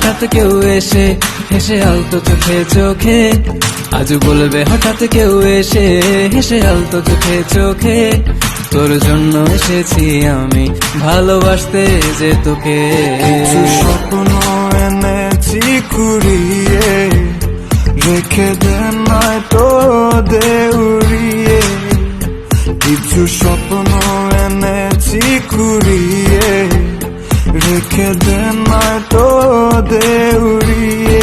হঠাৎ কেউ এসে হেসে আলতো চোখে চোখে, আজ বলবে হঠাৎ কেউ এসে হেসে আলতো চোখে চোখে, তোর জন্য এসেছি আমি ভালোবাসতে যে তোকে। কিছু স্বপ্ন এনেছি কুড়িয়ে, রেখে দে নয় তো দে উড়িয়ে। কিছু স্বপ্ন এনেছি কুড়িয়ে, রেখে দে নয় তো দে উড়িয়ে।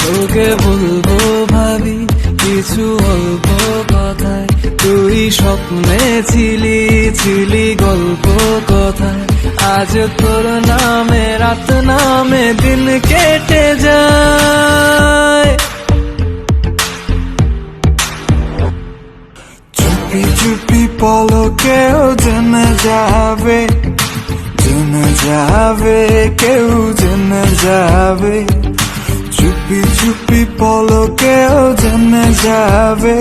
তোকে বলবো ভাবি কিছু অল্প কথায়, তুই স্বপ্নে ছিলি ছিলি গল্প কথায়, আজ তোর নামে রাত নামে দিন কেটে যায়। চুপি চুপি পলকেও জেনে যাবে, জেনে যাবে, কেউ জেনে যাবে। চুপি চুপি পলকেও জেনে যাবে,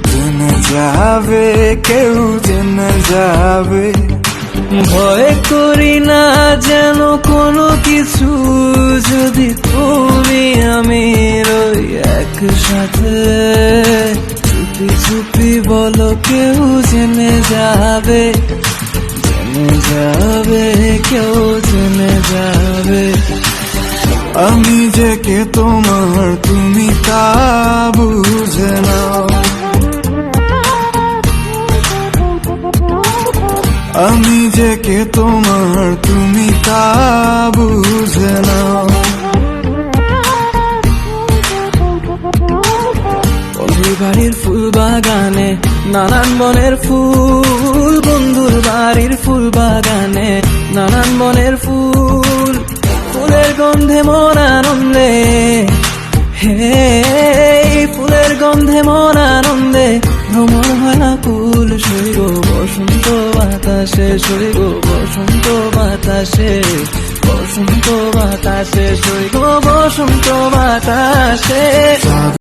জেনে যাবে, কেউ জেনে যাবে। ভয় করি না যেন কোনো কিছু, যদি তুমি আমি রই একসাথে। চুপি চুপি বলো কেউ জেনে যাবে, জেনে যাবে, কেউ জেনে যাবে। আমি যে কে তোমার তুমি তা বুঝে নাও, আমি যে কে তোমার তুমি তা বুঝে নাও। বন্ধুর বাড়ির ফুল বাগানে নানান বনের ফুল, বন্ধুর বাড়ির ফুল বাগানে নানান বনের ফুল, ফুলের গন্ধে মন আনন্দে, হে ফুলের গন্ধে মন আনন্দে ভ্রমণ হয় না কুল। সইব বসন্ত বাতাসে, সইব বসন্ত বাতাসে, বসন্ত বাতাসে, সইব বসন্ত বাতাসে।